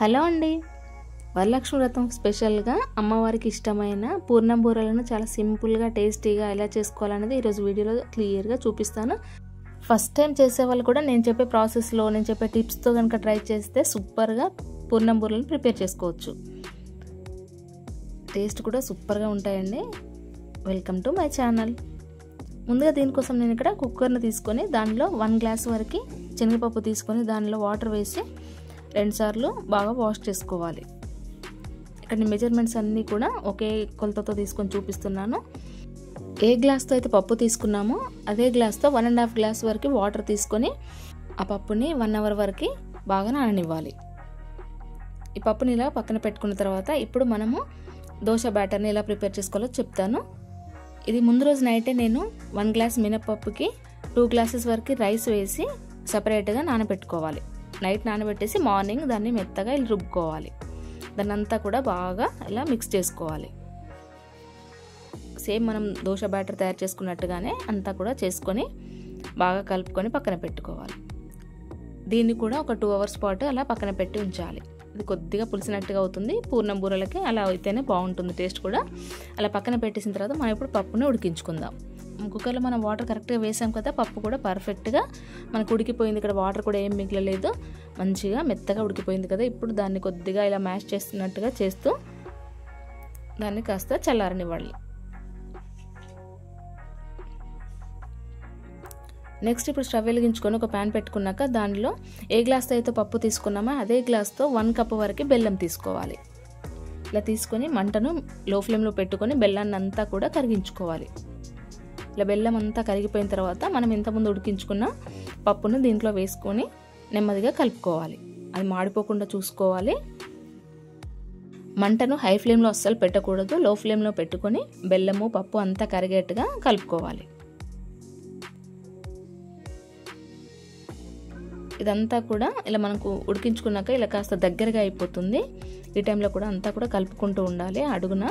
Hello అండి, వరలక్ష్మి వ్రతం స్పెషల్గా అమ్మవారికి ఇష్టమైన పూర్ణం బూరెలను చాలా సింపుల్గా టేస్టీగా ఎలా చేసుకోవాలనేది ఈరోజు వీడియోలో క్లియర్గా చూపిస్తాను. ఫస్ట్ టైం చేసే వాళ్ళు కూడా నేను చెప్పే ప్రాసెస్లో నేను చెప్పే టిప్స్తో కనుక ట్రై చేస్తే సూపర్గా పూర్ణం బూరెలను ప్రిపేర్ చేసుకోవచ్చు. టేస్ట్ కూడా సూపర్గా ఉంటాయండి. Welcome to my channel. ముందుగా దీనికోసం నేను ఇక్కడ కుక్కర్ని తీసుకొని దానిలో 1 గ్లాస్ వరకు శనగపప్పు తీసుకొని దానిలో వాటర్ వేసి 2 సార్లు బాగా వాష్ చేసుకోవాలి. ఇక్కడ మెజర్మెంట్స్ అన్నీ కూడా ఒకే కొలతతో తీసుకొని చూపిస్తున్నాను. ఏ గ్లాస్తో అయితే పప్పు తీసుకున్నామో అదే గ్లాస్తో 1.5 గ్లాస్ వరకు వాటర్ తీసుకొని ఆ పప్పుని 1 అవర్ వరకు బాగా నాననివ్వాలి. ఈ పప్పుని ఇలా పక్కన పెట్టుకున్న తర్వాత ఇప్పుడు మనము దోశ బ్యాటర్ని ఎలా ప్రిపేర్ చేసుకోవాలో చెప్తాను. ఇది ముందు రోజు నైటే నేను 1 గ్లాస్ మినపప్పుకి 2 గ్లాసెస్ వరకు రైస్ వేసి సపరేట్గా నానబెట్టుకోవాలి. నైట్ నానబెట్టేసి మార్నింగ్ దాన్ని మెత్తగా ఇలా రుబ్బుకోవాలి. దాన్ని అంతా కూడా బాగా ఇలా మిక్స్ చేసుకోవాలి. సేమ్ మనం దోశ బ్యాటర్ తయారు చేసుకున్నట్టుగానే అంతా కూడా చేసుకొని బాగా కలుపుకొని పక్కన పెట్టుకోవాలి. దీన్ని కూడా ఒక 2 అవర్స్ పాటు అలా పక్కన పెట్టి ఉంచాలి. ఇది కొద్దిగా పులిసినట్టుగా అవుతుంది. పూర్ణం బూరెలకి అలా అయితేనే బాగుంటుంది టేస్ట్ కూడా. అలా పక్కన పెట్టేసిన తర్వాత మనం ఇప్పుడు పప్పుని ఉడికించుకుందాం. కుక్కర్లో మనం వాటర్ కరెక్ట్గా వేసాం కదా, పప్పు కూడా పర్ఫెక్ట్గా మనకు ఉడికిపోయింది. ఇక్కడ వాటర్ కూడా ఏం మిగలలేదు, మంచిగా మెత్తగా ఉడికిపోయింది కదా. ఇప్పుడు దాన్ని కొద్దిగా ఇలా మ్యాష్ చేస్తున్నట్టుగా చేస్తూ దాన్ని కాస్త చల్లారనివ్వాలి. నెక్స్ట్ ఇప్పుడు స్టవ్ వెలిగించుకొని ఒక ప్యాన్ పెట్టుకున్నాక దానిలో ఏ గ్లాస్తో అయితే పప్పు తీసుకున్నామో అదే గ్లాస్తో 1 కప్ వరకు బెల్లం తీసుకోవాలి. ఇలా తీసుకొని మంటను లో ఫ్లేమ్లో పెట్టుకొని బెల్లాన్ని అంతా కూడా కరిగించుకోవాలి. ఇలా బెల్లం అంతా కరిగిపోయిన తర్వాత మనం ఇంతకుముందు ఉడికించుకున్న పప్పును దీంట్లో వేసుకొని నెమ్మదిగా కలుపుకోవాలి. అది మాడిపోకుండా చూసుకోవాలి. మంటను హై ఫ్లేమ్లో అస్సలు పెట్టకూడదు, లో ఫ్లేమ్లో పెట్టుకొని బెల్లము పప్పు అంతా కరిగేట్టుగా కలుపుకోవాలి. ఇదంతా కూడా ఇలా మనకు ఉడికించుకున్నాక ఇలా కాస్త దగ్గరగా అయిపోతుంది. ఈ టైంలో కూడా అంతా కూడా కలుపుకుంటూ ఉండాలి. అడుగున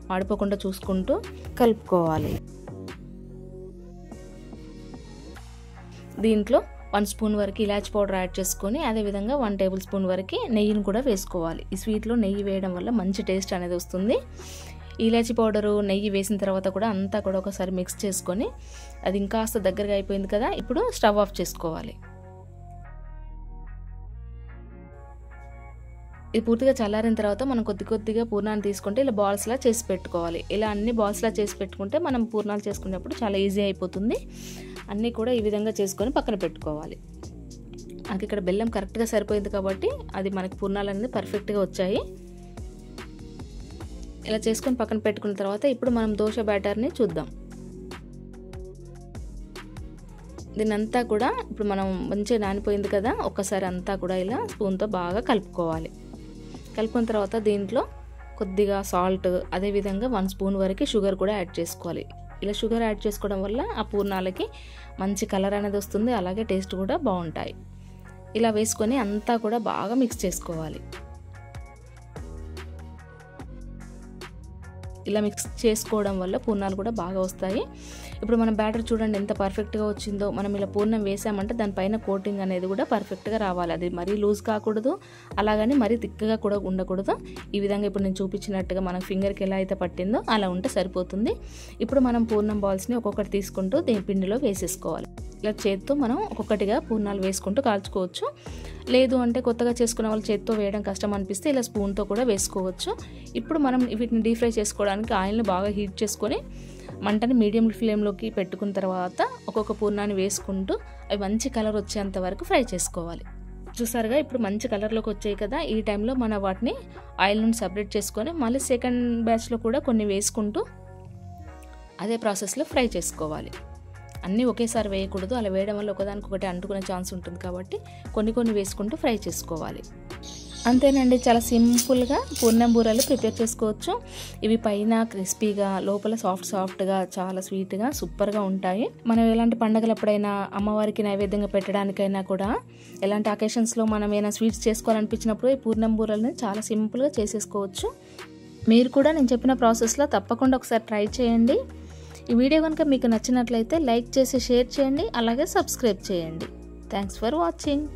మాడిపోకుండా చూసుకుంటూ కలుపుకోవాలి. దీంట్లో 1 స్పూన్ వరకు ఇలాచి పౌడర్ యాడ్ చేసుకొని అదేవిధంగా 1 టేబుల్ స్పూన్ వరకు నెయ్యిని కూడా వేసుకోవాలి. ఈ స్వీట్లో నెయ్యి వేయడం వల్ల మంచి టేస్ట్ అనేది వస్తుంది. ఇలాచి పౌడరు నెయ్యి వేసిన తర్వాత కూడా అంతా కూడా ఒకసారి మిక్స్ చేసుకొని అది ఇంకాస్త దగ్గరగా అయిపోయింది కదా. ఇప్పుడు స్టవ్ ఆఫ్ చేసుకోవాలి. ఇది పూర్తిగా చల్లారిన తర్వాత మనం కొద్దిగా పూర్ణాన్ని తీసుకుంటే ఇలా బాల్స్లా చేసి పెట్టుకోవాలి. ఇలా అన్ని బాల్స్లా చేసి పెట్టుకుంటే మనం పూర్ణాలు చేసుకునేప్పుడు చాలా ఈజీ అయిపోతుంది. అన్నీ కూడా ఈ విధంగా చేసుకొని పక్కన పెట్టుకోవాలి. మనకి ఇక్కడ బెల్లం కరెక్ట్గా సరిపోయింది కాబట్టి అది మనకి పూర్ణాలు అనేది పర్ఫెక్ట్గా వచ్చాయి. ఇలా చేసుకొని పక్కన పెట్టుకున్న తర్వాత ఇప్పుడు మనం దోశ బ్యాటర్ని చూద్దాం. దీన్నంతా కూడా ఇప్పుడు మనం మంచిగా నానిపోయింది కదా, ఒక్కసారి అంతా కూడా ఇలా స్పూన్తో బాగా కలుపుకోవాలి. కలుపుకున్న తర్వాత దీంట్లో కొద్దిగా సాల్ట్ అదేవిధంగా 1 స్పూన్ వరకు షుగర్ కూడా యాడ్ చేసుకోవాలి. ఇలా షుగర్ యాడ్ చేసుకోవడం వల్ల ఆ పూర్ణాలకి మంచి కలర్ అనేది వస్తుంది, అలాగే టేస్ట్ కూడా బాగుంటాయి. ఇలా వేసుకొని అంతా కూడా బాగా మిక్స్ చేసుకోవాలి. ఇలా మిక్స్ చేసుకోవడం వల్ల పూర్ణాలు కూడా బాగా వస్తాయి. ఇప్పుడు మన బ్యాటర్ చూడండి ఎంత పర్ఫెక్ట్గా వచ్చిందో. మనం ఇలా పూర్ణం వేసామంటే దానిపైన కోటింగ్ అనేది కూడా పర్ఫెక్ట్గా రావాలి. అది మరీ లూజ్ కాకూడదు, అలాగని మరీ థిక్గా కూడా ఉండకూడదు. ఈ విధంగా ఇప్పుడు నేను చూపించినట్టుగా మన ఫింగర్కి ఎలా అయితే పట్టిందో అలా ఉంటే సరిపోతుంది. ఇప్పుడు మనం పూర్ణం బాల్స్ని ఒక్కొక్కటి తీసుకుంటూ దీని పిండిలో వేసేసుకోవాలి. ఇలా చేత్తో మనం ఒక్కొక్కటిగా పూర్ణాలు వేసుకుంటూ కాల్చుకోవచ్చు. లేదు అంటే కొత్తగా చేసుకునే వాళ్ళు చేత్తో వేయడం కష్టం అనిపిస్తే ఇలా స్పూన్తో కూడా వేసుకోవచ్చు. ఇప్పుడు మనం వీటిని డీప్ ఫ్రై చేసుకోవడానికి ఆయిల్ని బాగా హీట్ చేసుకొని మంటని మీడియం ఫ్లేమ్లోకి పెట్టుకున్న తర్వాత ఒక్కొక్క పూర్ణాన్ని వేసుకుంటూ అవి మంచి కలర్ వచ్చేంత వరకు ఫ్రై చేసుకోవాలి. చూసారుగా ఇప్పుడు మంచి కలర్లోకి వచ్చాయి కదా. ఈ టైంలో మనం వాటిని ఆయిల్ నుండి సపరేట్ చేసుకొని మళ్ళీ సెకండ్ బ్యాచ్లో కూడా కొన్ని వేసుకుంటూ అదే ప్రాసెస్లో ఫ్రై చేసుకోవాలి. అన్నీ ఒకేసారి వేయకూడదు, అలా వేయడం వల్ల ఒకదానికొకటి అంటుకునే ఛాన్స్ ఉంటుంది కాబట్టి కొన్ని వేసుకుంటూ ఫ్రై చేసుకోవాలి. అంతేనండి, చాలా సింపుల్గా పూర్ణం బూరెలు ప్రిపేర్ చేసుకోవచ్చు. ఇవి పైన క్రిస్పీగా లోపల సాఫ్ట్గా చాలా స్వీట్గా సూపర్గా ఉంటాయి. మనం ఎలాంటి పండగలప్పుడైనా అమ్మవారికి నైవేద్యంగా పెట్టడానికైనా కూడా ఎలాంటి అకేషన్స్లో మనం ఏమైనా స్వీట్స్ చేసుకోవాలనిపించినప్పుడు ఈ పూర్ణం బూరెలని చాలా సింపుల్గా చేసేసుకోవచ్చు. మీరు కూడా నేను చెప్పిన ప్రాసెస్లో తప్పకుండా ఒకసారి ట్రై చేయండి. ఈ వీడియో కనుక మీకు నచ్చినట్లయితే లైక్ చేసి షేర్ చేయండి, అలాగే సబ్స్క్రైబ్ చేయండి. Thanks for watching.